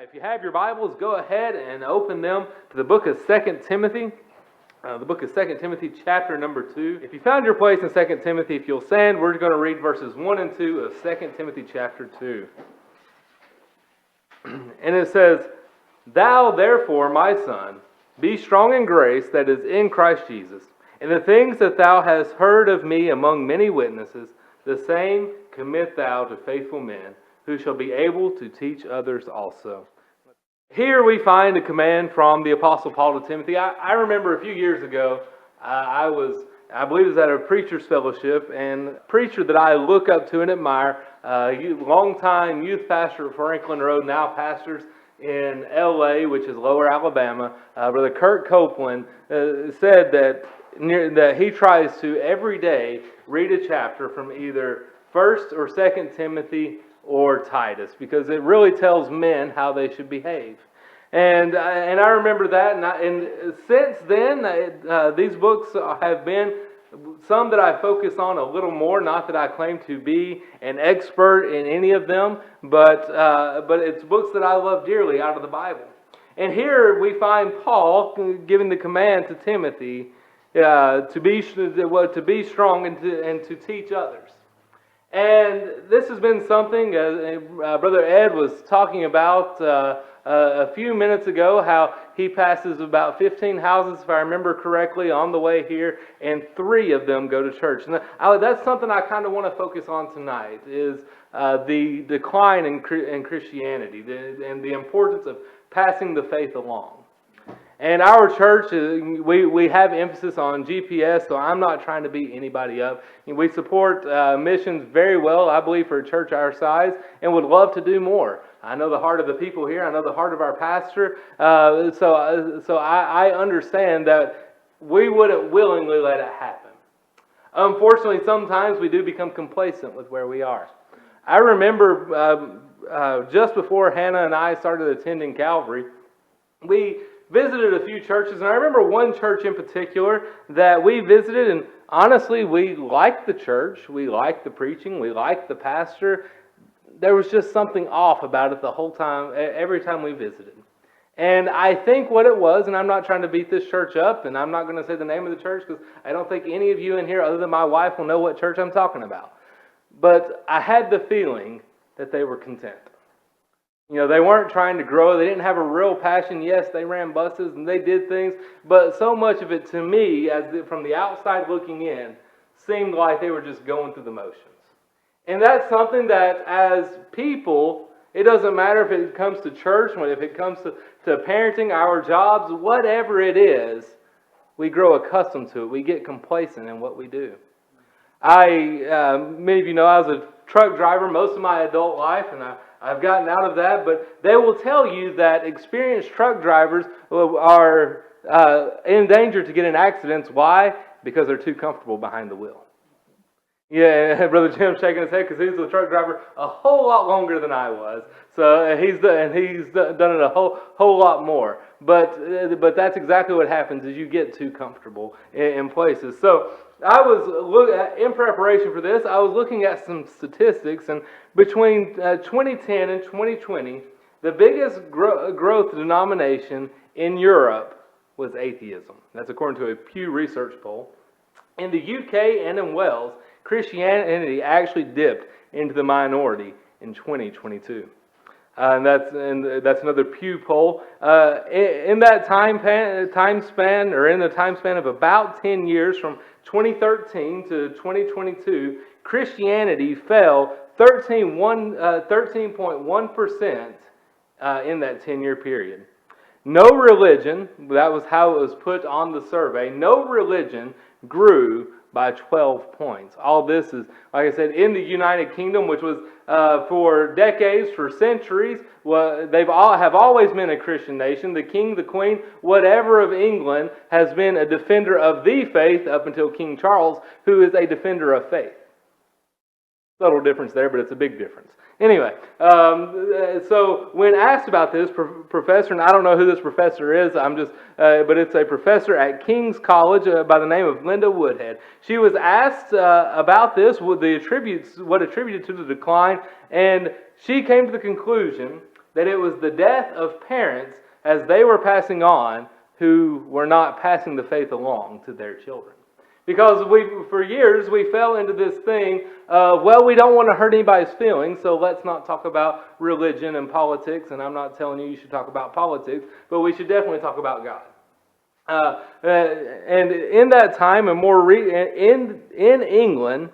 If you have your Bibles, go ahead and open them to the book of 2 Timothy. The book of 2 Timothy, chapter number 2. If you found your place in 2 Timothy, if you'll stand, we're going to read verses 1 and 2 of 2 Timothy, chapter 2. And it says, "Thou therefore, my son, be strong in grace that is in Christ Jesus. And the things that thou hast heard of me among many witnesses, the same commit thou to faithful men, who shall be able to teach others also." Here we find a command from the Apostle Paul to Timothy. I remember a few years ago, I believe it was at a preacher's fellowship, and a preacher that I look up to and admire, longtime youth pastor at Franklin Road, now pastors in L.A., which is Lower Alabama, Brother Kurt Copeland, said that he tries to every day read a chapter from either 1st or 2nd Timothy or Titus, because it really tells men how they should behave. And I remember that, and since then, these books have been some that I focus on a little more. Not that I claim to be an expert in any of them, but it's books that I love dearly out of the Bible. And here we find Paul giving the command to Timothy to be strong and to teach others. And this has been something Brother Ed was talking about a few minutes ago, how he passes about 15 houses, if I remember correctly, on the way here, and 3 of them go to church. And that's something I kind of want to focus on tonight, is the decline in Christianity and the importance of passing the faith along. And our church, we have emphasis on GPS, so I'm not trying to beat anybody up. We support missions very well, I believe, for a church our size, and would love to do more. I know the heart of the people here. I know the heart of our pastor. So I understand that we wouldn't willingly let it happen. Unfortunately, sometimes we do become complacent with where we are. I remember just before Hannah and I started attending Calvary, we visited a few churches, and I remember one church in particular that we visited, and honestly, we liked the church, we liked the preaching, we liked the pastor. There was just something off about it the whole time, every time we visited. And I think what it was, and I'm not trying to beat this church up, and I'm not going to say the name of the church, because I don't think any of you in here, other than my wife, will know what church I'm talking about. But I had the feeling that they were content. You know, they weren't trying to grow. They didn't have a real passion. Yes, they ran buses and they did things, but so much of it to me, from the outside looking in, seemed like they were just going through the motions. And that's something that as people, it doesn't matter if it comes to church, if it comes to parenting, our jobs, whatever it is, we grow accustomed to it. We get complacent in what we do. Many of you know I was a truck driver most of my adult life, and I've gotten out of that, but they will tell you that experienced truck drivers are in danger to get in accidents. Why? Because they're too comfortable behind the wheel. Yeah, Brother Jim's shaking his head because he's a truck driver a whole lot longer than I was. So he's done it a whole lot more. But that's exactly what happens, is you get too comfortable in places. So I was in preparation for this, I was looking at some statistics, and between 2010 and 2020, the biggest growth denomination in Europe was atheism. That's according to a Pew Research poll. In the UK and in Wales, Christianity actually dipped into the minority in 2022. And that's another Pew poll. In that time span of about 10 years, from 2013 to 2022, Christianity fell 13.1% in that 10-year period. No religion, that was how it was put on the survey, no religion grew by 12 points. All this is, like I said, in the United Kingdom, which was for decades, for centuries, have always been a Christian nation. The king, the queen, whatever of England has been a defender of the faith up until King Charles, who is a defender of faith. Subtle difference there, but it's a big difference. Anyway, so when asked about this, professor, and I don't know who this professor is, but it's a professor at King's College by the name of Linda Woodhead. She was asked about this, what attributed to the decline, and she came to the conclusion that it was the death of parents as they were passing on who were not passing the faith along to their children. Because for years we fell into this thing of, well, we don't want to hurt anybody's feelings, so let's not talk about religion and politics, and I'm not telling you should talk about politics, but we should definitely talk about God. And in that time, and in England,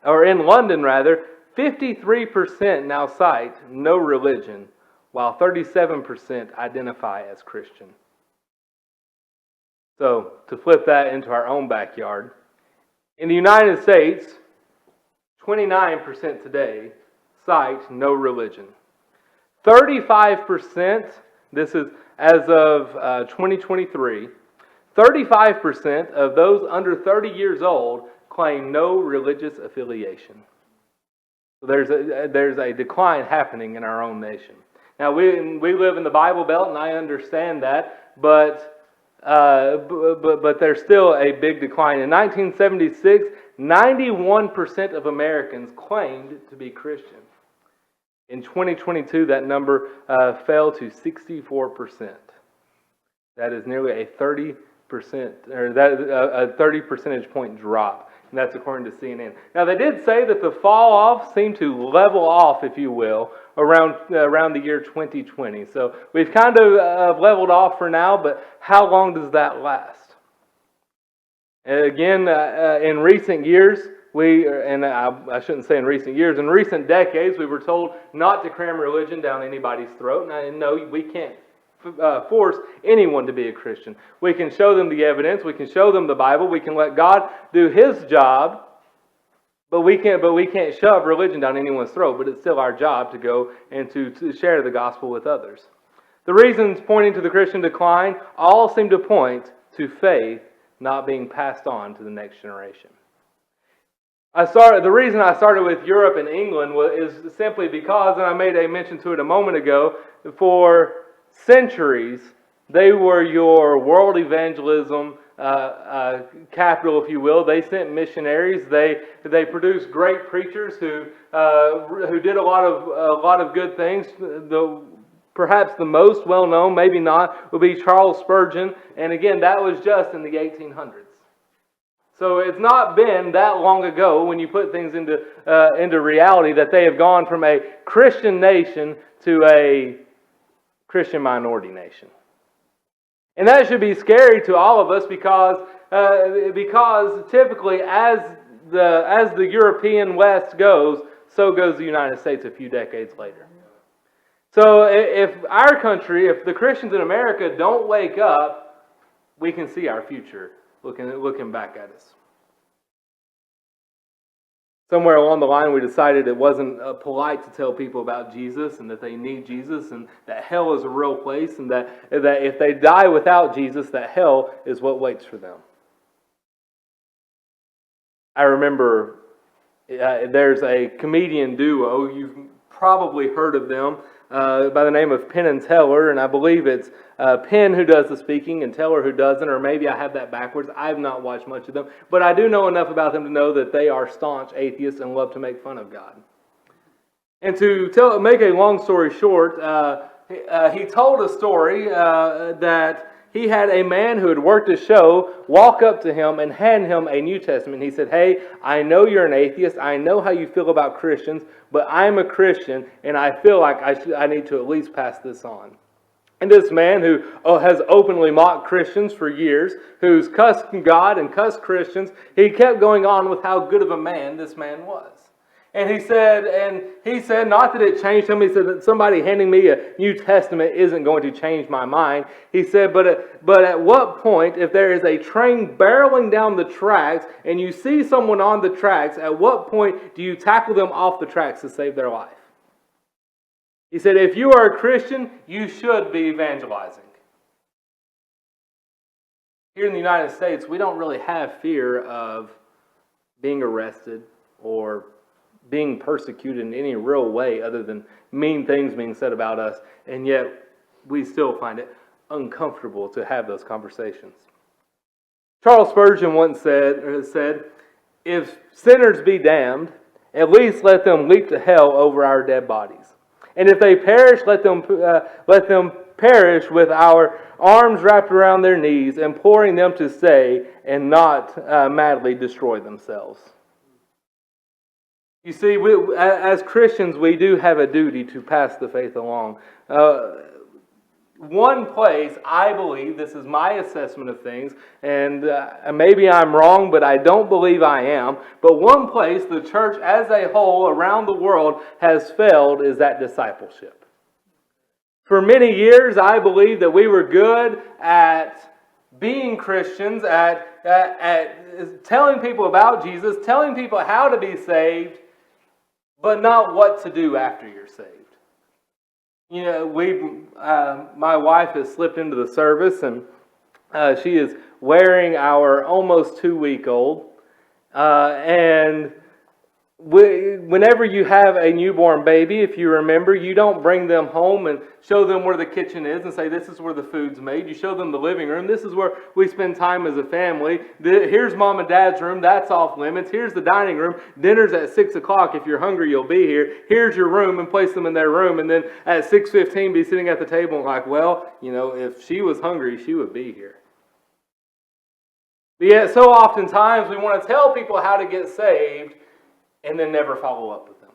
or in London rather, 53% now cite no religion, while 37% identify as Christian. So, to flip that into our own backyard, in the United States, 29% today cite no religion. 35%, this is as of 2023, 35% of those under 30 years old claim no religious affiliation. So there's a decline happening in our own nation. Now, we live in the Bible Belt, and I understand that, but there's still a big decline. In 1976, 91% of Americans claimed to be Christian. In 2022, that number fell to 64%. That is nearly a 30 percentage point drop. And that's according to CNN. Now, they did say that the fall off seemed to level off, if you will, around the year 2020. So we've kind of leveled off for now, but how long does that last? And again, in recent years, I shouldn't say in recent years, in recent decades, we were told not to cram religion down anybody's throat. And I know we can't force anyone to be a Christian. We can show them the evidence. We can show them the Bible. We can let God do His job, but we can't shove religion down anyone's throat. But it's still our job to go and to share the gospel with others. The reasons pointing to the Christian decline all seem to point to faith not being passed on to the next generation. The reason I started with Europe and England is simply because, and I made a mention to it a moment ago, for centuries, they were your world evangelism capital, if you will. They sent missionaries. They produced great preachers who did a lot of good things. Perhaps the most well known, maybe not, would be Charles Spurgeon. And again, that was just in the 1800s. So it's not been that long ago when you put things into reality that they have gone from a Christian nation to a Christian minority nation. And that should be scary to all of us because typically as the European West goes, so goes the United States a few decades later. So if the Christians in America don't wake up, we can see our future looking back at us. Somewhere along the line, we decided it wasn't polite to tell people about Jesus and that they need Jesus and that hell is a real place and that if they die without Jesus, that hell is what waits for them. I remember there's a comedian duo, you've probably heard of them, by the name of Penn and Teller, and I believe it's Penn who does the speaking and Teller who doesn't, or maybe I have that backwards. I've not watched much of them, but I do know enough about them to know that they are staunch atheists and love to make fun of God. And to make a long story short, he told a story that he had a man who had worked a show walk up to him and hand him a New Testament. He said, "Hey, I know you're an atheist. I know how you feel about Christians, but I'm a Christian, and I feel like I need to at least pass this on." And this man who has openly mocked Christians for years, who's cussed God and cussed Christians, he kept going on with how good of a man this man was. And he said, not that it changed him. He said that somebody handing me a New Testament isn't going to change my mind. He said, but at what point, if there is a train barreling down the tracks and you see someone on the tracks, at what point do you tackle them off the tracks to save their life? He said, if you are a Christian, you should be evangelizing. Here in the United States, we don't really have fear of being arrested or being persecuted in any real way other than mean things being said about us, and yet we still find it uncomfortable to have those conversations. Charles Spurgeon once said, "If sinners be damned, at least let them leap to hell over our dead bodies. And if they perish, let them perish with our arms wrapped around their knees, imploring them to stay and not madly destroy themselves. You see, as Christians, we do have a duty to pass the faith along. One place, I believe, this is my assessment of things, and maybe I'm wrong, but I don't believe I am, but one place the church as a whole around the world has failed is at discipleship. For many years, I believe that we were good at being Christians, at telling people about Jesus, telling people how to be saved, but not what to do after you're saved. You know, my wife has slipped into the service, and she is wearing our almost 2-week-old. And whenever you have a newborn baby, if you remember, you don't bring them home and show them where the kitchen is and say, this is where the food's made. You show them the living room. This is where we spend time as a family. Here's mom and dad's room. That's off limits. Here's the dining room. Dinner's at 6 o'clock. If you're hungry, you'll be here. Here's your room, and place them in their room. And then at 6:15, be sitting at the table and like, well, you know, if she was hungry, she would be here. But yet, so oftentimes we want to tell people how to get saved and then never follow up with them.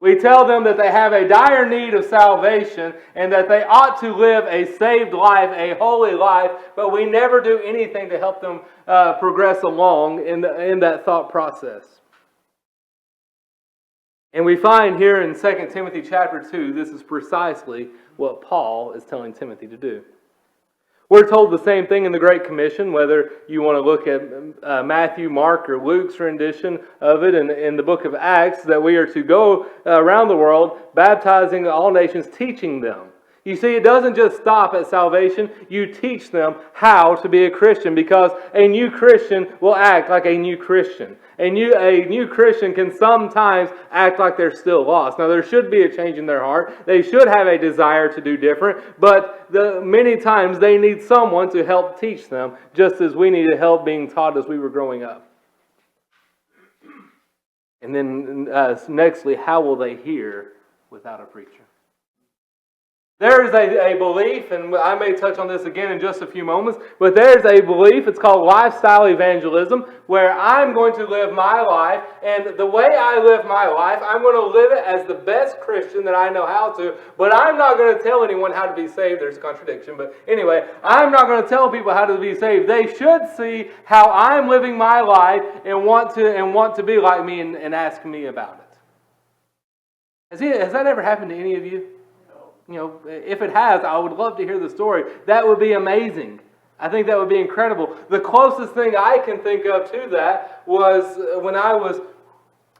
We tell them that they have a dire need of salvation and that they ought to live a saved life, a holy life, but we never do anything to help them progress along in that thought process. And we find here in 2 Timothy chapter 2, this is precisely what Paul is telling Timothy to do. We're told the same thing in the Great Commission, whether you want to look at Matthew, Mark, or Luke's rendition of it in the book of Acts, that we are to go around the world, baptizing all nations, teaching them. You see, it doesn't just stop at salvation. You teach them how to be a Christian, because a new Christian will act like a new Christian. A new Christian can sometimes act like they're still lost. Now, there should be a change in their heart. They should have a desire to do different, but many times they need someone to help teach them, just as we needed help being taught as we were growing up. And then, nextly, how will they hear without a preacher? There is a belief, and I may touch on this again in just a few moments, but there's a belief, it's called lifestyle evangelism, where I'm going to live my life, and the way I live my life, I'm going to live it as the best Christian that I know how to, but I'm not going to tell anyone how to be saved. There's a contradiction, but anyway, I'm not going to tell people how to be saved. They should see how I'm living my life and want to be like me and ask me about it. Has that ever happened to any of you? You know, if it has, I would love to hear the story. That would be amazing. I think that would be incredible. The closest thing I can think of to that was when I was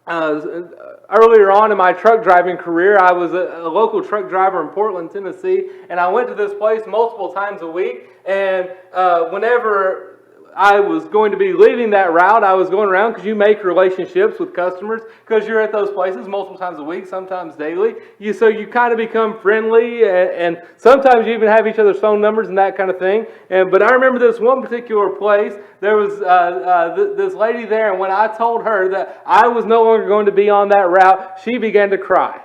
earlier on in my truck driving career. I was a local truck driver in Portland, Tennessee, and I went to this place multiple times a week. And whenever I was going to be leaving that route, I was going around, because you make relationships with customers because you're at those places multiple times a week, sometimes daily. So you kind of become friendly, and sometimes you even have each other's phone numbers and that kind of thing. But I remember this one particular place, there was this lady there, and when I told her that I was no longer going to be on that route, she began to cry.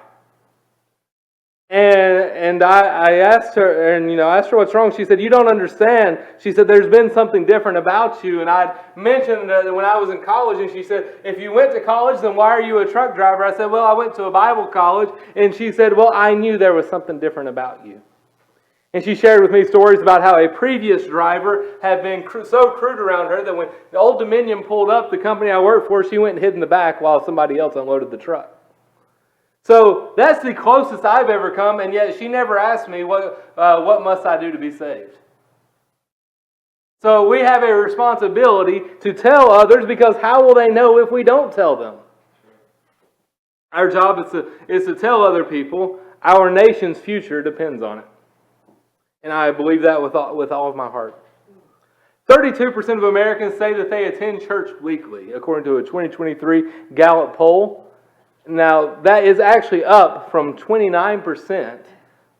And I asked her, asked her what's wrong. She said, "You don't understand." She said, "There's been something different about you." And I mentioned that when I was in college, and she said, "If you went to college, then why are you a truck driver?" I said, "Well, I went to a Bible college." And she said, "Well, I knew there was something different about you." And she shared with me stories about how a previous driver had been so crude around her that when the Old Dominion pulled up, the company I worked for, she went and hid in the back while somebody else unloaded the truck. So that's the closest I've ever come, and yet she never asked me, what must I do to be saved? So we have a responsibility to tell others, because how will they know if we don't tell them? Our job is to tell other people our nation's future depends on it. And I believe that with all of my heart. 32% of Americans say that they attend church weekly, according to a 2023 Gallup poll. Now, that is actually up from 29%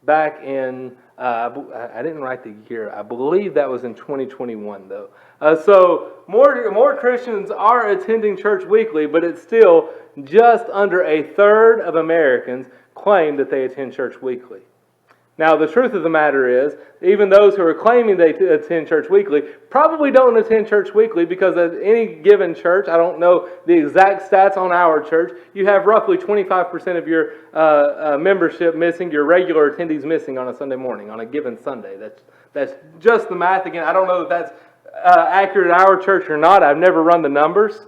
back in, I didn't write the year. I believe that was in 2021, though. So more Christians are attending church weekly, but it's still just under a third of Americans claim that they attend church weekly. Now, the truth of the matter is, even those who are claiming they attend church weekly probably don't attend church weekly, because at any given church, I don't know the exact stats on our church, you have roughly 25% of your membership missing, your regular attendees missing on a Sunday morning, on a given Sunday. That's just the math. Again, I don't know if that's accurate at our church or not. I've never run the numbers.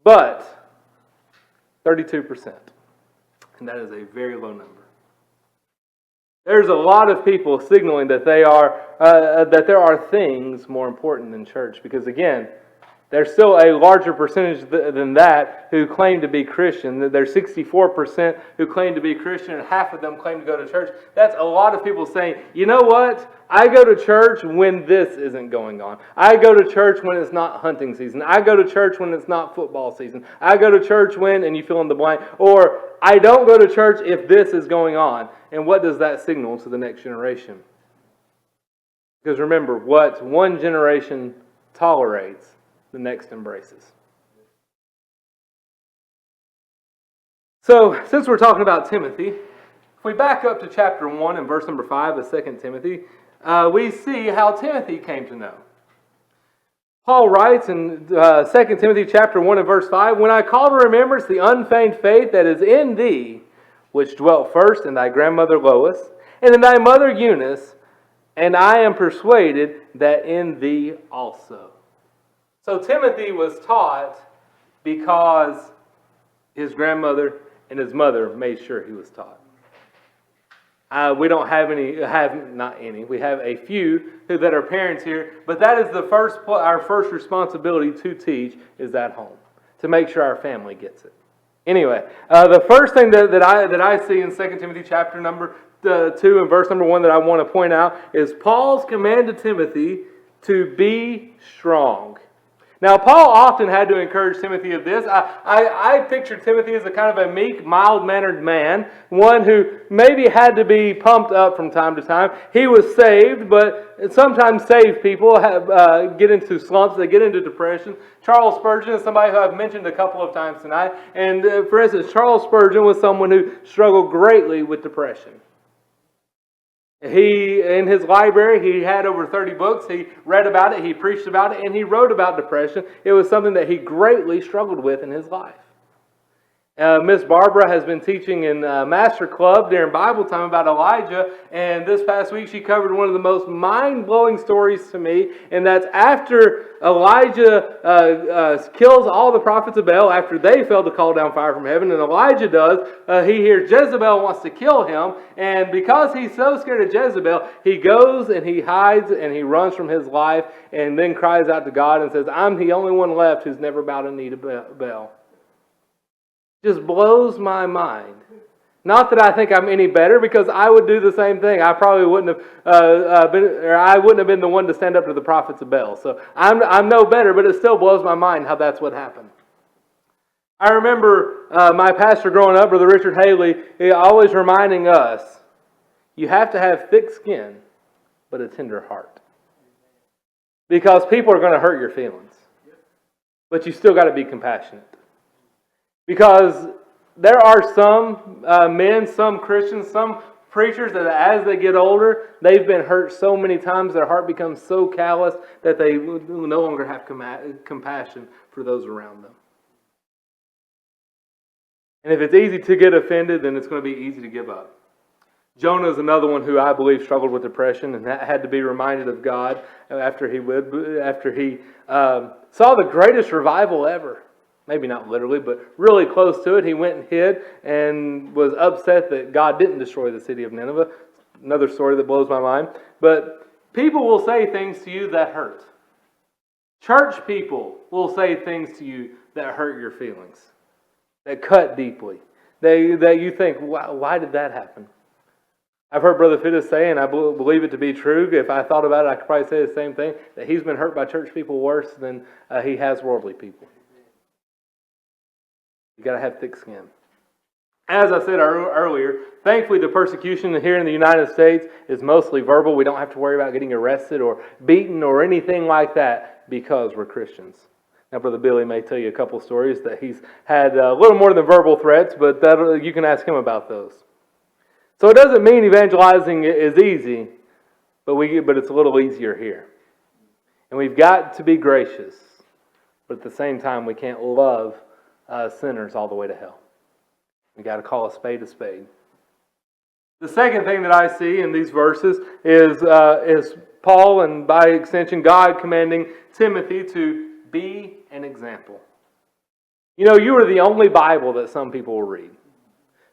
But 32%. And that is a very low number. There's a lot of people signaling that there are things more important than church, because again, there's still a larger percentage than that who claim to be Christian. There's 64% who claim to be Christian, and half of them claim to go to church. That's a lot of people saying, you know what? I go to church when this isn't going on. I go to church when it's not hunting season. I go to church when it's not football season. I go to church when, and you fill in the blank, or I don't go to church if this is going on. And what does that signal to the next generation? Because remember, what one generation tolerates, the next embraces. So, since we're talking about Timothy, if we back up to chapter 1 and verse number 5 of 2 Timothy, we see how Timothy came to know. Paul writes in 2 Timothy chapter 1 and verse 5, "When I call to remembrance the unfeigned faith that is in thee, which dwelt first in thy grandmother Lois, and in thy mother Eunice, and I am persuaded that in thee also." So Timothy was taught because his grandmother and his mother made sure he was taught. We don't have we have a few that are parents here, but that is our first responsibility to teach is at home, to make sure our family gets it. Anyway, the first thing that I see in 2 Timothy chapter number 2 and verse number 1 that I want to point out is Paul's command to Timothy to be strong. Now, Paul often had to encourage Timothy of this. I picture Timothy as a kind of a meek, mild-mannered man, one who maybe had to be pumped up from time to time. He was saved, but sometimes saved people get into slumps, they get into depression. Charles Spurgeon is somebody who I've mentioned a couple of times tonight. And for instance, Charles Spurgeon was someone who struggled greatly with depression. In his library, he had over 30 books. He read about it, he preached about it, and he wrote about depression. It was something that he greatly struggled with in his life. Miss Barbara has been teaching in Master Club during Bible time about Elijah, and this past week she covered one of the most mind-blowing stories to me, and that's after Elijah kills all the prophets of Baal, after they failed to call down fire from heaven, and Elijah does, he hears Jezebel wants to kill him, and because he's so scared of Jezebel, he goes and he hides and he runs from his life, and then cries out to God and says, "I'm the only one left who's never bowed a knee to Baal." Just blows my mind. Not that I think I'm any better, because I would do the same thing. I probably wouldn't have been the one to stand up to the prophets of Baal. So I'm no better, but it still blows my mind how that's what happened. I remember my pastor growing up, Brother Richard Haley, always reminding us, you have to have thick skin, but a tender heart. Because people are going to hurt your feelings. But you still got to be compassionate. Because there are some men, some Christians, some preachers that as they get older, they've been hurt so many times, their heart becomes so callous that they no longer have compassion for those around them. And if it's easy to get offended, then it's going to be easy to give up. Jonah is another one who I believe struggled with depression and had to be reminded of God after he saw the greatest revival ever. Maybe not literally, but really close to it. He went and hid and was upset that God didn't destroy the city of Nineveh. Another story that blows my mind. But people will say things to you that hurt. Church people will say things to you that hurt your feelings, that cut deeply, that you think, why did that happen? I've heard Brother Fittis say, and I believe it to be true, if I thought about it, I could probably say the same thing, that he's been hurt by church people worse than he has worldly people. You got to have thick skin. As I said earlier, thankfully the persecution here in the United States is mostly verbal. We don't have to worry about getting arrested or beaten or anything like that because we're Christians. Now, Brother Billy may tell you a couple stories that he's had a little more than verbal threats, but you can ask him about those. So it doesn't mean evangelizing is easy, but it's a little easier here. And we've got to be gracious, but at the same time, we can't love sinners all the way to hell. We've got to call a spade a spade. The second thing that I see in these verses is Paul, and by extension God, commanding Timothy to be an example. You know, you are the only Bible that some people will read.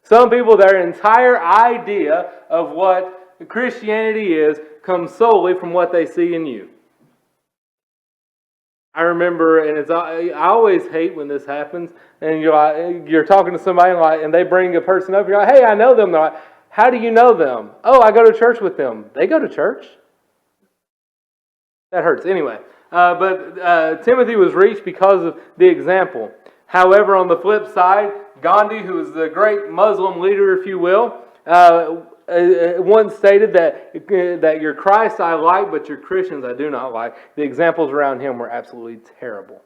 Some people, their entire idea of what Christianity is comes solely from what they see in you. I remember, and I always hate when this happens, and you're talking to somebody and they bring a person up, you're like, hey, I know them. They're like, how do you know them? Oh, I go to church with them. They go to church? That hurts. Anyway, but Timothy was reached because of the example. However, on the flip side, Gandhi, who was the great Muslim leader, if you will, once stated that your Christ I like, but your Christians I do not like. The examples around him were absolutely terrible.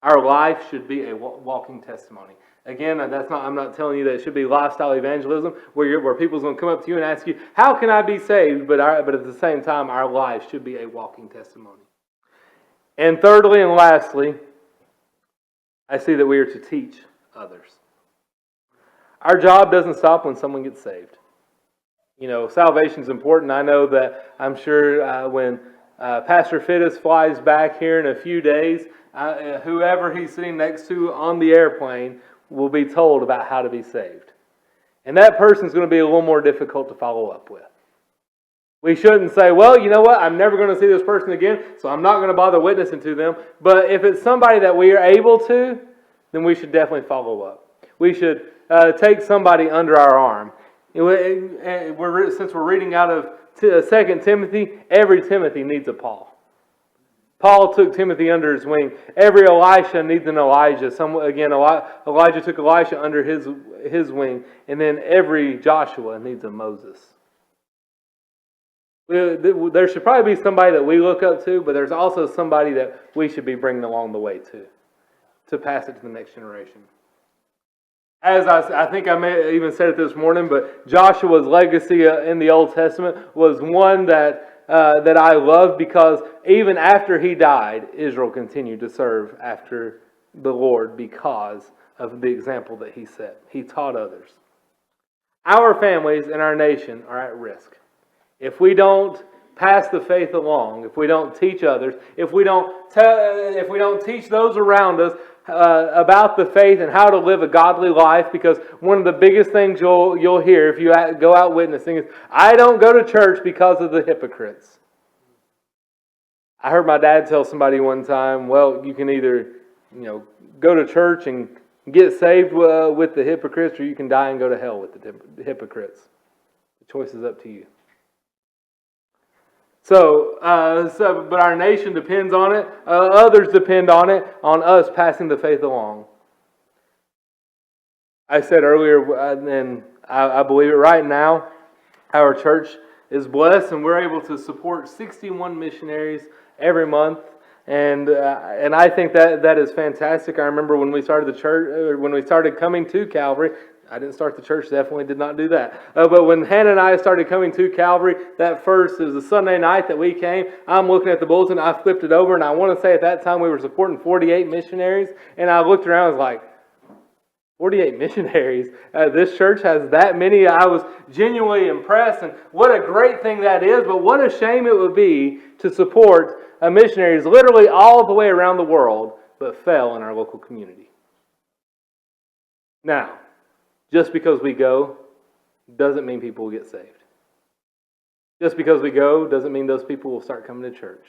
Our life should be a walking testimony. Again, I'm not telling you that it should be lifestyle evangelism where people's going to come up to you and ask you, how can I be saved? But at the same time, our lives should be a walking testimony. And thirdly and lastly, I see that we are to teach others. Our job doesn't stop when someone gets saved. You know, salvation is important. I know that I'm sure when Pastor Fittis flies back here in a few days, whoever he's sitting next to on the airplane will be told about how to be saved. And that person's going to be a little more difficult to follow up with. We shouldn't say, well, you know what, I'm never going to see this person again, so I'm not going to bother witnessing to them. But if it's somebody that we are able to, then we should definitely follow up. We should take somebody under our arm. Since we're reading out of 2 Timothy, every Timothy needs a Paul. Paul took Timothy under his wing. Every Elisha needs an Elijah. Elijah took Elisha under his wing. And then every Joshua needs a Moses. There should probably be somebody that we look up to, but there's also somebody that we should be bringing along the way to pass it to the next generation. As I think I may have even said it this morning, but Joshua's legacy in the Old Testament was one that I love because even after he died, Israel continued to serve after the Lord because of the example that he set. He taught others. Our families and our nation are at risk. If we don't pass the faith along, if we don't teach others, if we don't teach those around us about the faith and how to live a godly life, because one of the biggest things you'll hear if you go out witnessing is, I don't go to church because of the hypocrites. I heard my dad tell somebody one time, well, you can either go to church and get saved with the hypocrites, or you can die and go to hell with the hypocrites. The choice is up to you. But our nation depends on it. Others depend on it, on us passing the faith along. I said earlier, and I believe it right now, our church is blessed, and we're able to support 61 missionaries every month, and I think that is fantastic. I remember when we started the church, when we started coming to Calvary. I didn't start the church, definitely did not do that. But when Hannah and I started coming to Calvary, it was a Sunday night that we came. I'm looking at the bulletin, I flipped it over, and I want to say at that time we were supporting 48 missionaries. And I looked around and was like, 48 missionaries? This church has that many? I was genuinely impressed, and what a great thing that is, but what a shame it would be to support missionaries literally all the way around the world, but fail in our local community. Now, just because we go doesn't mean people will get saved. Just because we go doesn't mean those people will start coming to church.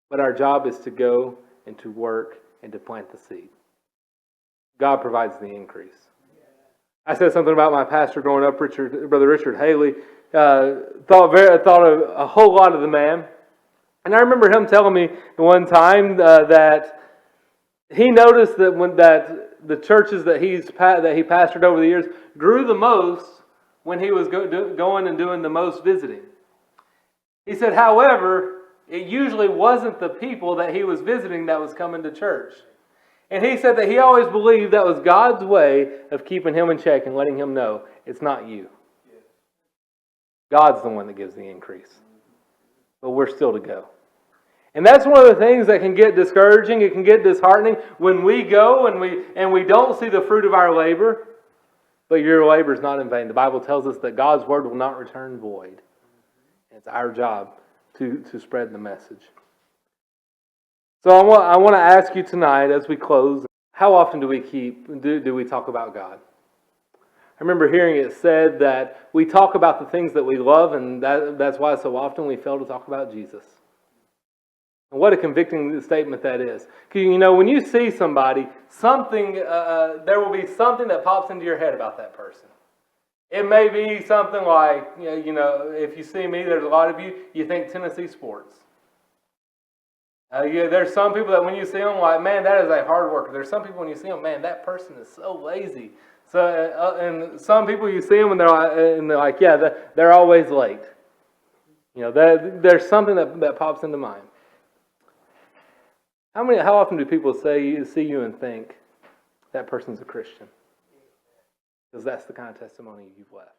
But our job is to go and to work and to plant the seed. God provides the increase. I said something about my pastor growing up, Brother Richard Haley. Thought a whole lot of the man. And I remember him telling me one time that he noticed that the churches that he pastored over the years grew the most when he was going and doing the most visiting. He said, however, it usually wasn't the people that he was visiting that was coming to church. And he said that he always believed that was God's way of keeping him in check and letting him know it's not you. God's the one that gives the increase. But we're still to go. And that's one of the things that can get discouraging. It can get disheartening when we go and we don't see the fruit of our labor. But your labor is not in vain. The Bible tells us that God's word will not return void. It's our job to spread the message. So I want to ask you tonight as we close, how often do we talk about God? I remember hearing it said that we talk about the things that we love, and that's why so often we fail to talk about Jesus. And what a convicting statement that is. Because when you see somebody, there will be something that pops into your head about that person. It may be something like, if you see me, there's a lot of you think Tennessee sports. There's some people that when you see them, like, man, that is a hard worker. There's some people when you see them, man, that person is so lazy. So, and some people you see them and they're like, yeah, they're always late. There's something that pops into mind. How often do people see you and think that person's a Christian? Because that's the kind of testimony you've left.